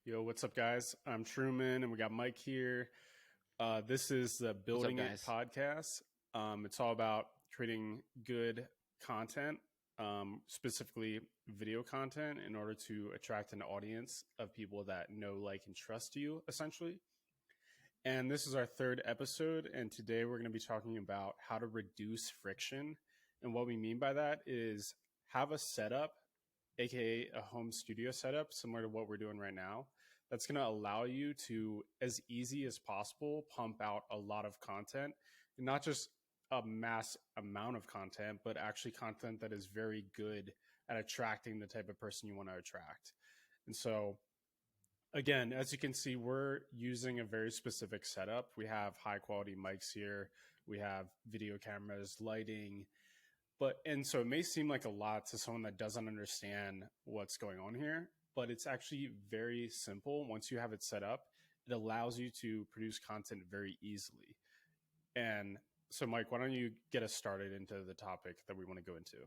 Yo, what's up, guys? I'm Truman, and we got Mike here. This is the What's up, Building It guys? podcast. It's all about creating good content, specifically video content, in order to attract an audience of people that know, like, and trust you, essentially. And this is our third episode, and today we're going to be talking about how to reduce friction. And what we mean by that is have a setup, aka a home studio setup, similar to what we're doing right now. That's going to allow you to, as easy as possible, pump out a lot of content, and not just a mass amount of content, but actually content that is very good at attracting the type of person you want to attract. And so, again, as you can see, we're using a very specific setup. We have high quality mics here. We have video cameras, lighting, and so it may seem like a lot to someone that doesn't understand what's going on here, but it's actually very simple. Once you have it set up, it allows you to produce content very easily. And so, Mike, why don't you get us started into the topic that we want to go into?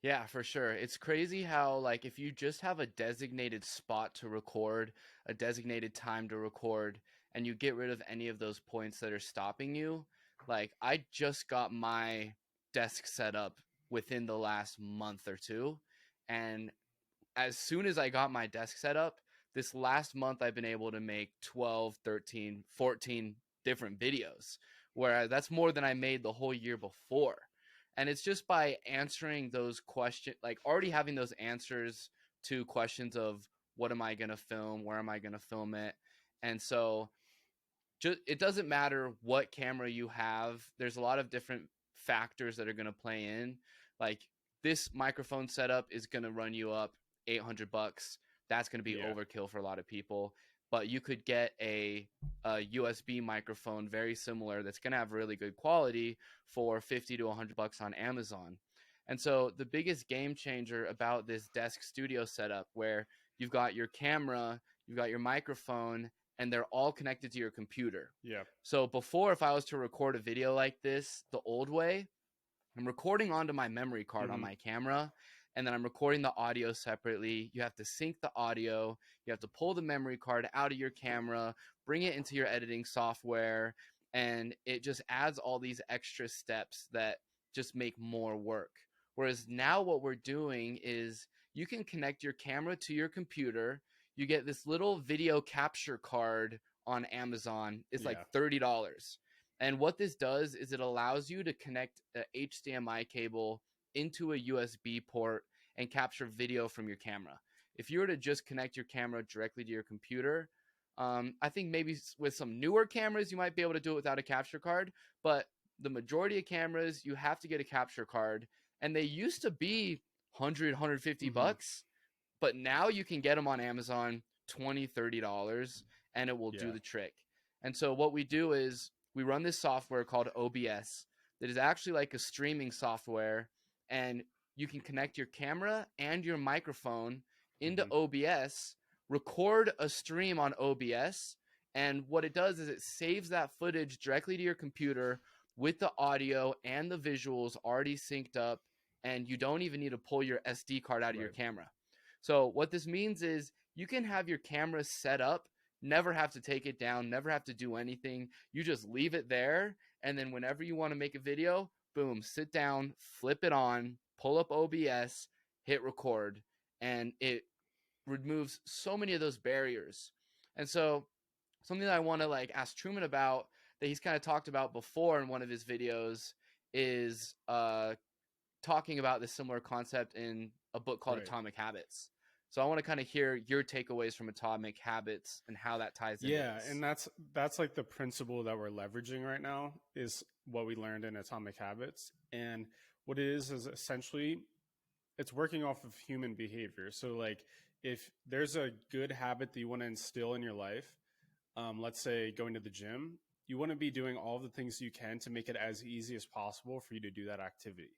Yeah, for sure. It's crazy how, like, if you just have a designated spot to record, a designated time to record, and you get rid of any of those points that are stopping you, like, I just got my desk set up within the last month or two. And as soon as I got my desk set up, this last month I've been able to make 12, 13, 14 different videos, whereas that's more than I made the whole year before. And it's just by answering those questions, like already having those answers to questions of what am I going to film? Where am I going to film it? And so it doesn't matter what camera you have. There's a lot of different factors that are going to play in. Like this microphone setup is going to run you up $800. That's going to be overkill for a lot of people. But you could get a USB microphone very similar that's going to have really good quality for $50 to $100 on Amazon. And so the biggest game changer about this desk studio setup, where you've got your camera, you've got your microphone, and they're all connected to your computer. Yeah. So before, if I was to record a video like this the old way, I'm recording onto my memory card on my camera, and then I'm recording the audio separately. You have to sync the audio. You have to pull the memory card out of your camera, bring it into your editing software, and it just adds all these extra steps that just make more work. Whereas now what we're doing is you can connect your camera to your computer. You get this little video capture card on Amazon. It's like $30. And what this does is it allows you to connect a HDMI cable into a USB port and capture video from your camera. If you were to just connect your camera directly to your computer, I think maybe with some newer cameras, you might be able to do it without a capture card. But the majority of cameras, you have to get a capture card. And they used to be $100, $150. But now you can get them on Amazon $20, $30, and it will do the trick. And so what we do is we run this software called OBS that is actually like a streaming software, and you can connect your camera and your microphone into OBS, record a stream on OBS, and what it does is it saves that footage directly to your computer with the audio and the visuals already synced up, and you don't even need to pull your SD card out of your camera. So what this means is you can have your camera set up, never have to take it down, never have to do anything. You just leave it there, and then whenever you want to make a video, boom, sit down, flip it on, pull up OBS, hit record, and it removes so many of those barriers. And so something that I want to like ask Truman about that he's kind of talked about before in one of his videos is talking about this similar concept in a book called Atomic Habits. So I want to kind of hear your takeaways from Atomic Habits and how that ties in. Yeah, and that's like the principle that we're leveraging right now is what we learned in Atomic Habits. And what it is essentially it's working off of human behavior. So like if there's a good habit that you want to instill in your life, let's say going to the gym, you want to be doing all the things you can to make it as easy as possible for you to do that activity.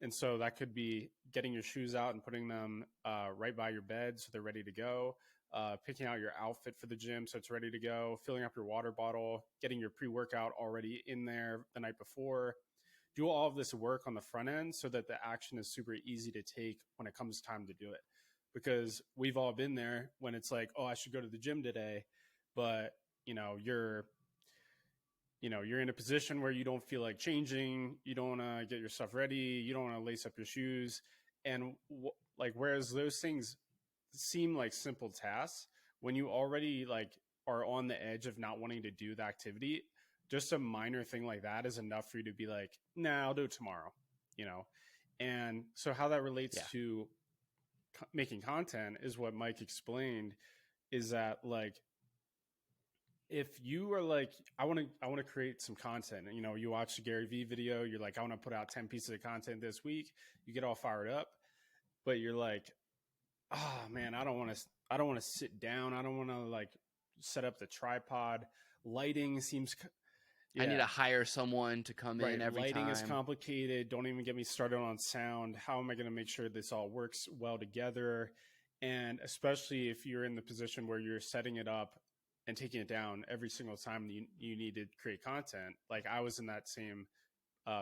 And so that could be getting your shoes out and putting them right by your bed so they're ready to go, picking out your outfit for the gym so it's ready to go, filling up your water bottle, getting your pre-workout already in there the night before. Do all of this work on the front end so that the action is super easy to take when it comes time to do it. because we've all been there when it's like, oh, I should go to the gym today, but you're in a position where you don't feel like changing, you don't want to get your stuff ready, you don't want to lace up your shoes, and like, whereas those things seem like simple tasks, when you already like are on the edge of not wanting to do the activity, just a minor thing like that is enough for you to be like, nah, I'll do it tomorrow, And so how that relates to making content is what Mike explained, is that like, if you are like, I want to create some content, you watch the Gary Vee video, you're like, I want to put out 10 pieces of content this week, you get all fired up, but you're like, oh man, I don't want to sit down, I don't want to like set up the tripod, lighting seems I need to hire someone to come in every lighting time. Is complicated. Don't even get me started on sound. How am I going to make sure this all works well together? And especially if you're in the position where you're setting it up and taking it down every single time you need to create content. Like I was in that same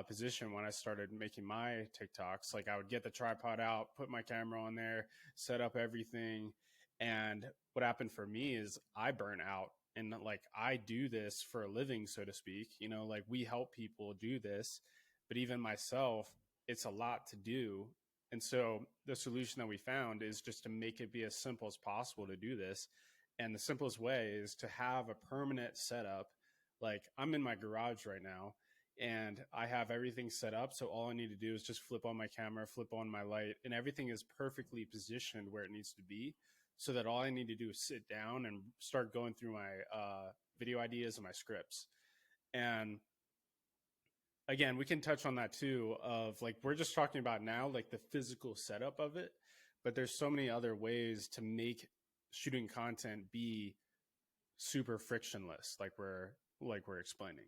position when I started making my TikToks. Like I would get the tripod out, put my camera on there, set up everything. And what happened for me is I burn out. And like, I do this for a living, so to speak, like we help people do this, but even myself, it's a lot to do. And so the solution that we found is just to make it be as simple as possible to do this. And the simplest way is to have a permanent setup. Like I'm in my garage right now and I have everything set up. So all I need to do is just flip on my camera, flip on my light, and everything is perfectly positioned where it needs to be. So that all I need to do is sit down and start going through my video ideas and my scripts. And again, we can touch on that too, of like, we're just talking about now, like the physical setup of it, but there's so many other ways to make shooting content be super frictionless. Like we're explaining,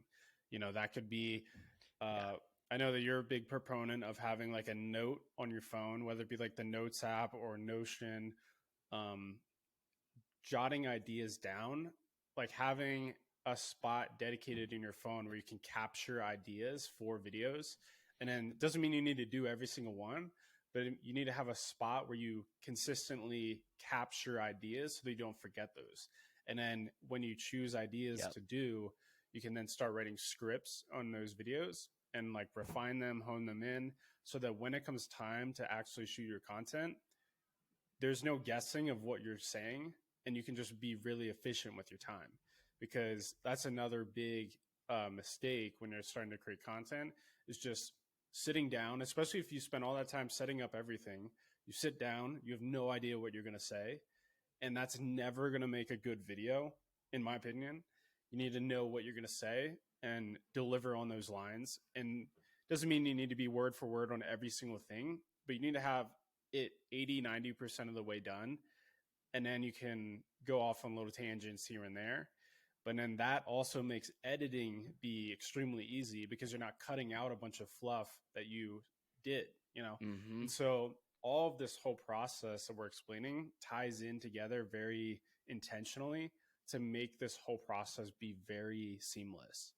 that could be, I know that you're a big proponent of having like a note on your phone, whether it be like the Notes app or Notion, jotting ideas down, like having a spot dedicated in your phone where you can capture ideas for videos. And then it doesn't mean you need to do every single one, but you need to have a spot where you consistently capture ideas so that you don't forget those. And then when you choose ideas to do, you can then start writing scripts on those videos and like refine them, hone them in, so that when it comes time to actually shoot your content, there's no guessing of what you're saying, and you can just be really efficient with your time. Because that's another big mistake when you're starting to create content, is just sitting down, especially if you spend all that time setting up everything. You sit down, you have no idea what you're going to say, and that's never going to make a good video, in my opinion. You need to know what you're going to say and deliver on those lines. And doesn't mean you need to be word for word on every single thing, but you need to have it 80-90% of the way done, and then you can go off on little tangents here and there. But then that also makes editing be extremely easy, because you're not cutting out a bunch of fluff that you did, And so all of this whole process that we're explaining ties in together very intentionally to make this whole process be very seamless.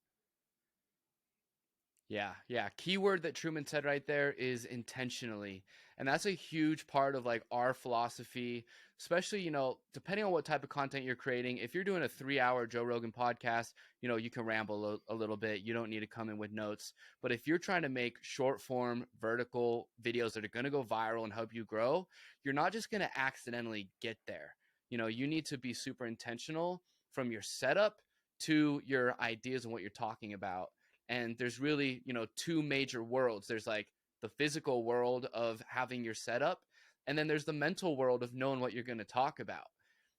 Yeah. Keyword that Truman said right there is intentionally. And that's a huge part of like our philosophy, especially, depending on what type of content you're creating. If you're doing a 3-hour Joe Rogan podcast, you can ramble a little bit. You don't need to come in with notes. But if you're trying to make short form vertical videos that are going to go viral and help you grow, you're not just going to accidentally get there. You need to be super intentional from your setup to your ideas and what you're talking about. And there's really, two major worlds. There's like the physical world of having your setup, and then there's the mental world of knowing what you're going to talk about.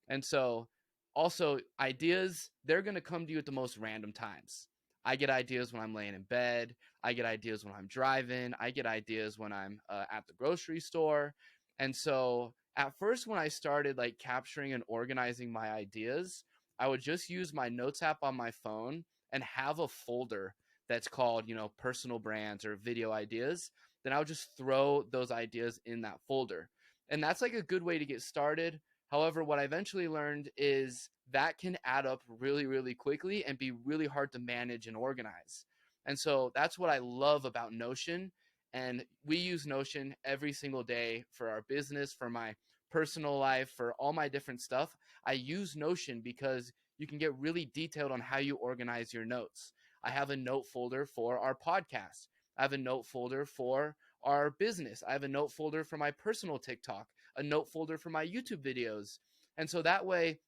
And so also ideas, they're going to come to you at the most random times. I get ideas when I'm laying in bed. I get ideas when I'm driving. I get ideas when I'm at the grocery store. And so at first, when I started like capturing and organizing my ideas, I would just use my Notes app on my phone and have a folder that's called, personal brands or video ideas. Then I'll just throw those ideas in that folder. And that's like a good way to get started. However, what I eventually learned is that can add up really, really quickly and be really hard to manage and organize. And so that's what I love about Notion. And we use Notion every single day for our business, for my personal life, for all my different stuff, I use Notion because you can get really detailed on how you organize your notes. I have a note folder for our podcast. I have a note folder for our business. I have a note folder for my personal TikTok, a note folder for my YouTube videos. And so that way,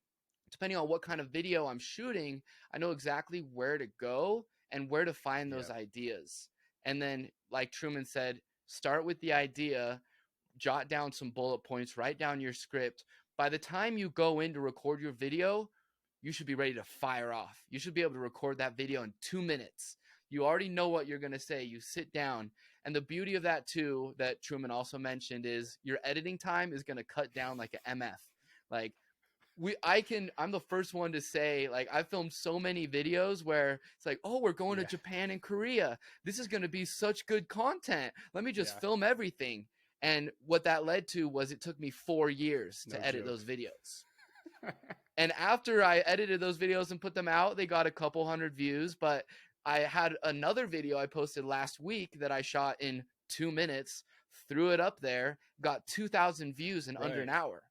depending on what kind of video I'm shooting, I know exactly where to go and where to find those ideas. And then, like Truman said, start with the idea, jot down some bullet points, write down your script. By the time you go in to record your video, you should be ready to fire off. You should be able to record that video in 2 minutes. You already know what you're going to say. You sit down. And the beauty of that too, that Truman also mentioned, is your editing time is going to cut down like an MF. Like, I'm the first one to say, like, I filmed so many videos where it's like, oh, we're going to Japan and Korea. This is going to be such good content. Let me just film everything. And what that led to was it took me 4 years to edit those videos. And after I edited those videos and put them out, they got a couple hundred views. But I had another video I posted last week that I shot in 2 minutes, threw it up there, got 2,000 views in under an hour.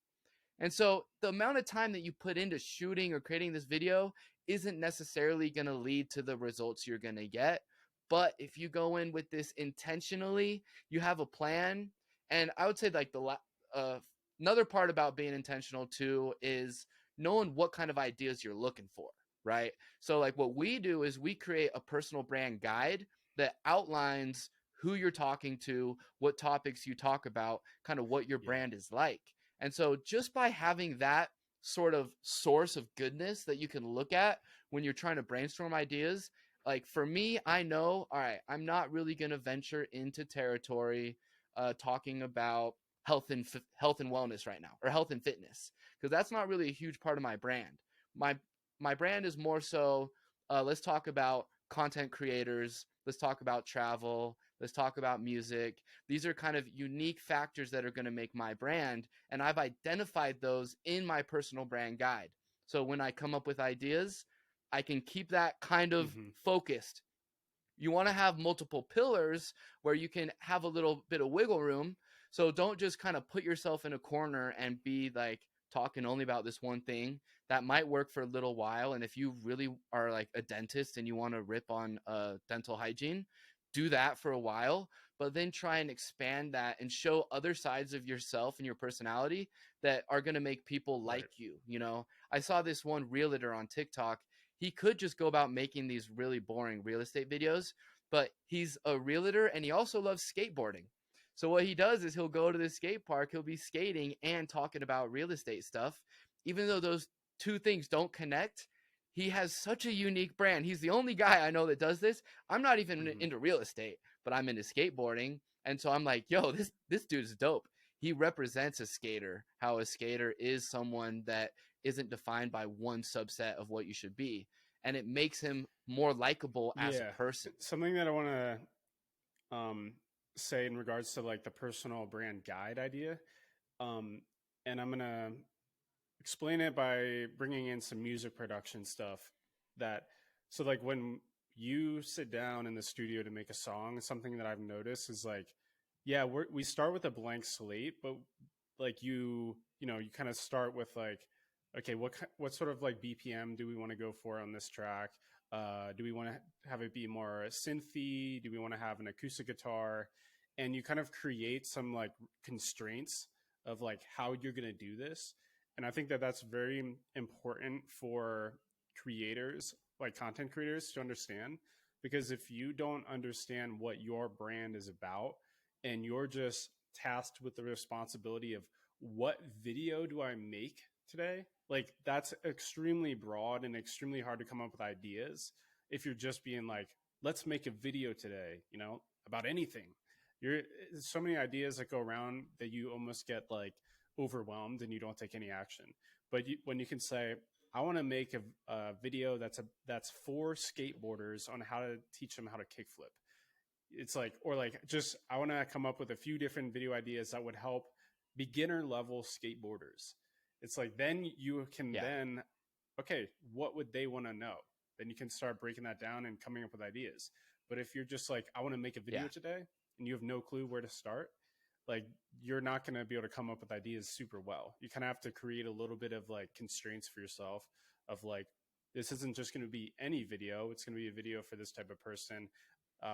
And so the amount of time that you put into shooting or creating this video isn't necessarily going to lead to the results you're going to get. But if you go in with this intentionally, you have a plan. And I would say, like, another part about being intentional too is knowing what kind of ideas you're looking for, right? So like what we do is we create a personal brand guide that outlines who you're talking to, what topics you talk about, kind of what your brand is like. And so just by having that sort of source of goodness that you can look at when you're trying to brainstorm ideas, like for me, I know, all right, I'm not really going to venture into territory talking about health and wellness right now, or health and fitness, because that's not really a huge part of my brand. My brand is more so, let's talk about content creators, let's talk about travel, let's talk about music. These are kind of unique factors that are going to make my brand, and I've identified those in my personal brand guide. So when I come up with ideas, I can keep that kind of focused. You want to have multiple pillars where you can have a little bit of wiggle room. So don't just kind of put yourself in a corner and be like talking only about this one thing. That might work for a little while. And if you really are like a dentist and you want to rip on dental hygiene, do that for a while, but then try and expand that and show other sides of yourself and your personality that are going to make people like you. You know, I saw this one realtor on TikTok. He could just go about making these really boring real estate videos, but he's a realtor and he also loves skateboarding. So what he does is he'll go to the skate park, he'll be skating and talking about real estate stuff. Even though those two things don't connect, he has such a unique brand. He's the only guy I know that does this. I'm not even into real estate, but I'm into skateboarding. And so I'm like, yo, this dude is dope. He represents a skater, how a skater is someone that isn't defined by one subset of what you should be. And it makes him more likable as a person. Something that I want to say in regards to like the personal brand guide idea. And I'm going to explain it by bringing in some music production stuff so like when you sit down in the studio to make a song, something that I've noticed is like, we start with a blank slate, but like you kind of start with like, okay, what sort of like BPM do we want to go for on this track? Do we want to have it be more synthy? Do we want to have an acoustic guitar? And you kind of create some like constraints of like how you're going to do this. And I think that that's very important for creators, like content creators, to understand, because if you don't understand what your brand is about and you're just tasked with the responsibility of what video do I make today, like that's extremely broad and extremely hard to come up with ideas. If you're just being like, let's make a video today, about anything, there's so many ideas that go around that you almost get like overwhelmed and you don't take any action. But when you can say, I want to make a video that's for skateboarders on how to teach them how to kickflip. It's like, or like just, I want to come up with a few different video ideas that would help beginner level skateboarders. It's like, then you can then, okay, what would they want to know? Then you can start breaking that down and coming up with ideas. But if you're just like, I want to make a video today and you have no clue where to start, like you're not going to be able to come up with ideas super well. You kind of have to create a little bit of like constraints for yourself of like, this isn't just going to be any video. It's going to be a video for this type of person.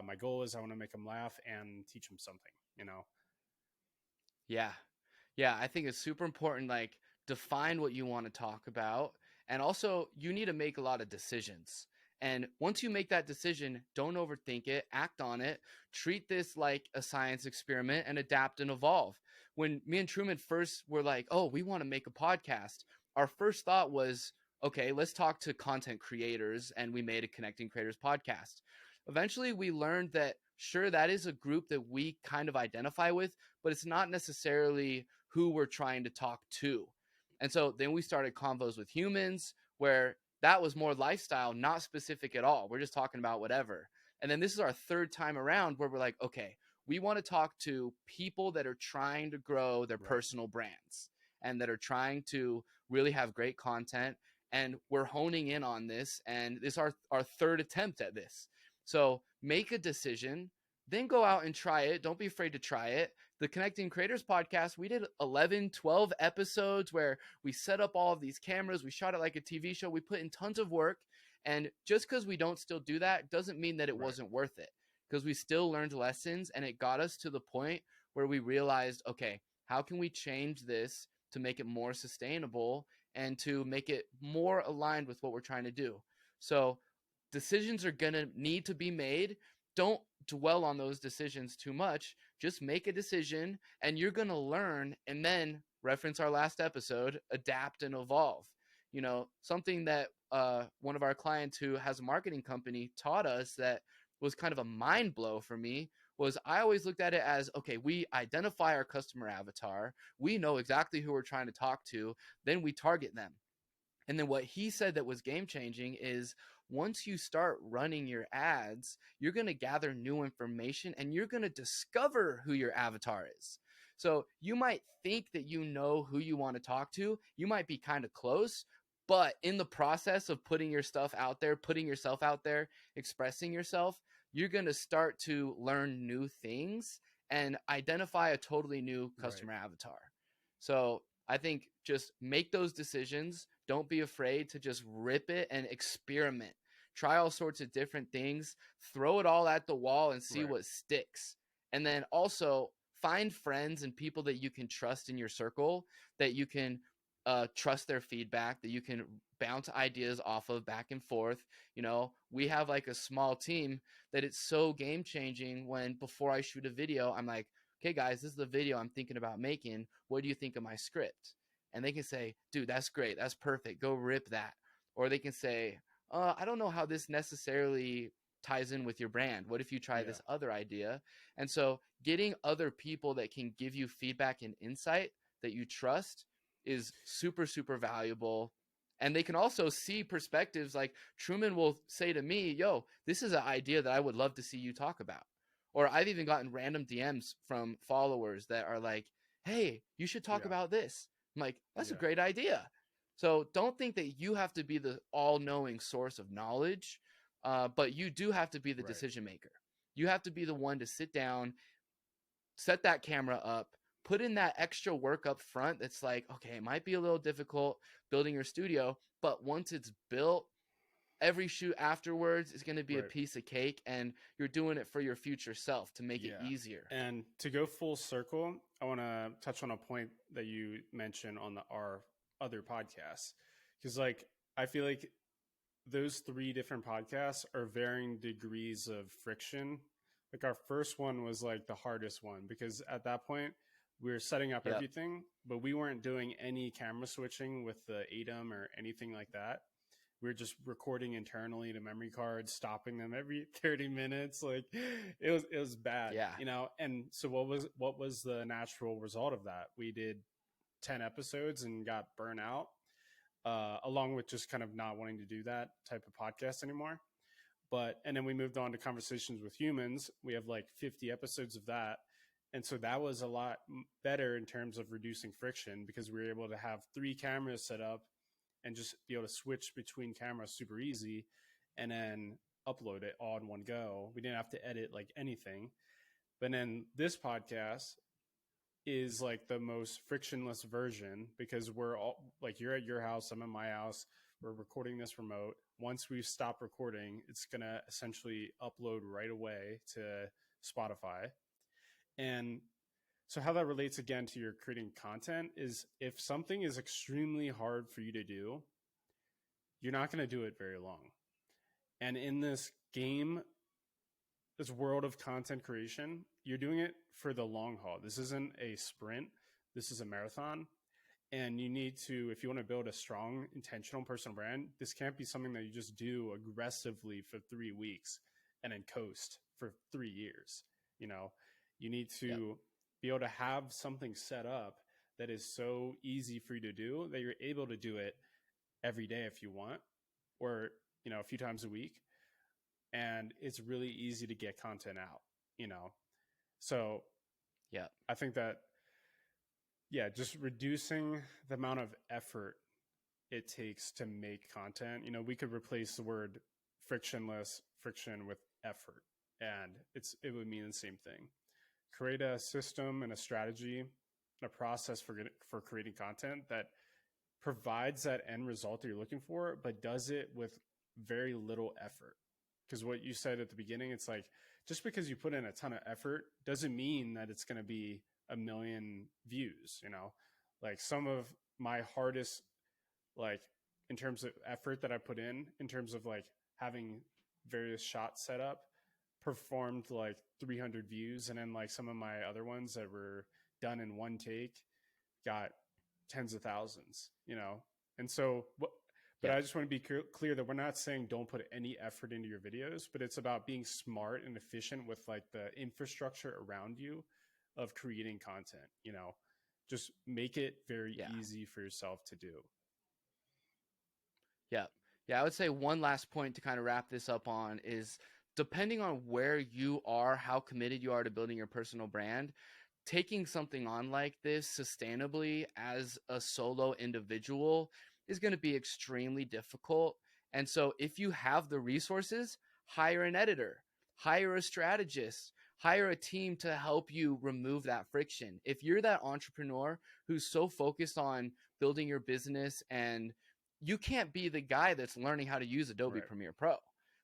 My goal is I want to make them laugh and teach them something, you know? Yeah. Yeah. I think it's super important. Like, define what you want to talk about. And also, you need to make a lot of decisions. And once you make that decision, don't overthink it, act on it, treat this like a science experiment and adapt and evolve. When me and Truman first were like, oh, we want to make a podcast, our first thought was, okay, let's talk to content creators. And we made a Connecting Creators podcast. Eventually, we learned that, sure, that is a group that we kind of identify with, but it's not necessarily who we're trying to talk to. And so then we started Convos with Humans, where that was more lifestyle, not specific at all. We're just talking about whatever. And then this is our third time around where we're like, okay, we want to talk to people that are trying to grow their personal brands and that are trying to really have great content. And we're honing in on this. And this is our third attempt at this. So make a decision, then go out and try it. Don't be afraid to try it. The Connecting Creators podcast, we did 11, 12 episodes where we set up all of these cameras. We shot it like a TV show. We put in tons of work. And just because we don't still do that doesn't mean that it wasn't worth it, because we still learned lessons, and it got us to the point where we realized, okay, how can we change this to make it more sustainable and to make it more aligned with what we're trying to do? So decisions are going to need to be made. Don't dwell on those decisions too much. Just make a decision and you're going to learn, and then reference our last episode, adapt and evolve. You know, something that one of our clients who has a marketing company taught us that was kind of a mind blow for me was, I always looked at it as, okay, we identify our customer avatar. We know exactly who we're trying to talk to. Then we target them. And then what he said that was game changing is, once you start running your ads, you're going to gather new information and you're going to discover who your avatar is. So you might think that you know who you want to talk to. You might be kind of close, but in the process of putting your stuff out there, putting yourself out there, expressing yourself, you're going to start to learn new things and identify a totally new customer avatar. So I think just make those decisions. Don't be afraid to just rip it and experiment. Try all sorts of different things. Throw it all at the wall and see what sticks. And then also find friends and people that you can trust in your circle, that you can trust their feedback, that you can bounce ideas off of back and forth. You know, we have like a small team that it's so game changing when, before I shoot a video, I'm like, okay, guys, this is the video I'm thinking about making. What do you think of my script? And they can say, dude, that's great. That's perfect. Go rip that. Or they can say, I don't know how this necessarily ties in with your brand. What if you try this other idea? And so getting other people that can give you feedback and insight that you trust is super, super valuable. And they can also see perspectives. Like Truman will say to me, yo, this is an idea that I would love to see you talk about. Or I've even gotten random DMs from followers that are like, hey, you should talk about this. I'm like, that's a great idea. So don't think that you have to be the all-knowing source of knowledge, but you do have to be the decision maker. You have to be the one to sit down, set that camera up, put in that extra work up front. That's like, okay, it might be a little difficult building your studio, but once it's built, every shoot afterwards is going to be a piece of cake, and you're doing it for your future self to make it easier. And to go full circle, I want to touch on a point that you mentioned on our other podcasts, because like I feel like those 3 different podcasts are varying degrees of friction. Like our first one was like the hardest one, because at that point we were setting up everything, but we weren't doing any camera switching with the ATEM or anything like that. We were just recording internally to memory cards, stopping them every 30 minutes. Like it was bad, you know? And so what was the natural result of that? We did 10 episodes and got burnt out, along with just kind of not wanting to do that type of podcast anymore. And then we moved on to Conversations with Humans. We have like 50 episodes of that. And so that was a lot better in terms of reducing friction, because we were able to have 3 cameras set up and just be able to switch between cameras super easy and then upload it all in one go. We didn't have to edit like anything. But then this podcast, is like the most frictionless version, because we're all like, you're at your house, I'm at my house, we're recording this remote. Once we stop recording, it's going to essentially upload right away to Spotify. And so how that relates again to your creating content is, if something is extremely hard for you to do, you're not going to do it very long. And in this game, this world of content creation, you're doing it for the long haul. This isn't a sprint. This is a marathon. And you need to, if you want to build a strong, intentional personal brand, this can't be something that you just do aggressively for 3 weeks and then coast for 3 years. You know, you need to be able to have something set up that is so easy for you to do that you're able to do it every day if you want, or, you know, a few times a week. And it's really easy to get content out, you know? So yeah, I think that, just reducing the amount of effort it takes to make content. You know, we could replace the word friction with effort, and it would mean the same thing. Create a system and a strategy and a process for creating content that provides that end result that you're looking for, but does it with very little effort. Because what you said at the beginning, it's like, just because you put in a ton of effort doesn't mean that it's going to be 1 million views, you know? Like, some of my hardest, like, in terms of effort that I put in terms of like having various shots set up, performed like 300 views. And then like some of my other ones that were done in one take got tens of thousands, you know? And so, but I just want to be clear that we're not saying don't put any effort into your videos, but it's about being smart and efficient with like the infrastructure around you of creating content, you know? Just make it very easy for yourself to do. Yeah. Yeah. I would say one last point to kind of wrap this up on is, depending on where you are, how committed you are to building your personal brand, taking something on like this sustainably as a solo individual is going to be extremely difficult. And so if you have the resources, hire an editor, hire a strategist, hire a team to help you remove that friction. If you're that entrepreneur who's so focused on building your business, and you can't be the guy that's learning how to use Adobe Premiere Pro.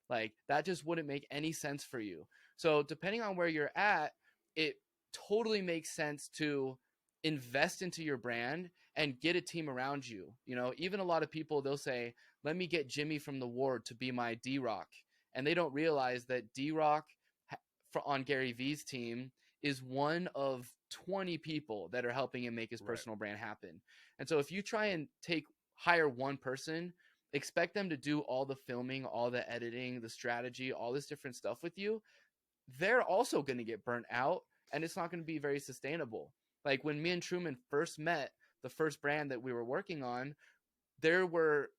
Like, that just wouldn't make any sense for you. So depending on where you're at, it totally makes sense to invest into your brand and get a team around you. You know, even a lot of people, they'll say, let me get Jimmy from the Ward to be my D-Rock. And they don't realize that D-Rock on Gary Vee's team is one of 20 people that are helping him make his personal brand happen. And so if you try and hire one person, expect them to do all the filming, all the editing, the strategy, all this different stuff with you, they're also going to get burnt out, and it's not going to be very sustainable. Like, when me and Truman first met, the first brand that we were working on, there were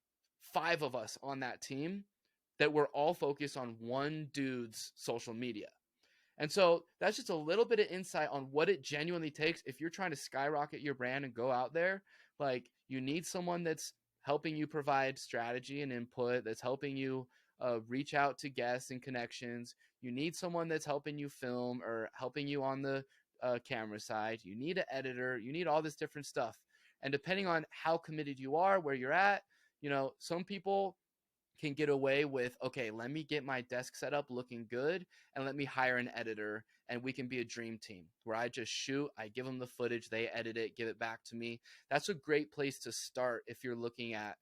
5 of us on that team that were all focused on one dude's social media. And so that's just a little bit of insight on what it genuinely takes if you're trying to skyrocket your brand and go out there. Like, you need someone that's helping you provide strategy and input, that's helping you reach out to guests and connections. You need someone that's helping you film or helping you on the camera side. You need an editor. You need all this different stuff. And depending on how committed you are, where you're at, you know, some people can get away with, okay, let me get my desk set up looking good and let me hire an editor, and we can be a dream team where I just shoot, I give them the footage, they edit it, give it back to me. That's a great place to start if you're looking at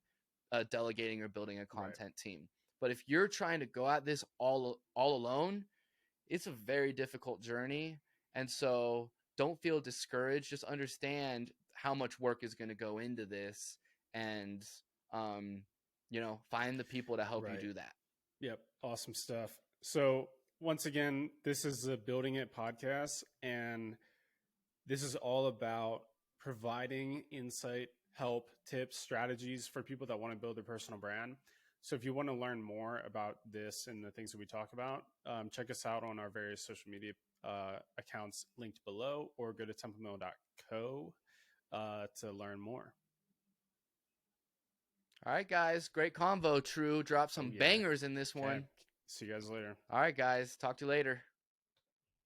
delegating or building a content team. But if you're trying to go at this all alone, it's a very difficult journey. And so don't feel discouraged. Just understand how much work is going to go into this, and you know, find the people to help you do that. Yep. Awesome stuff. So once again, this is the Building It podcast, and this is all about providing insight, help, tips, strategies for people that want to build their personal brand. So if you want to learn more about this and the things that we talk about, check us out on our various social media accounts linked below, or go to templemill.co to learn more. All right, guys. Great convo, True. Drop some bangers in this one. See you guys later. All right, guys. Talk to you later.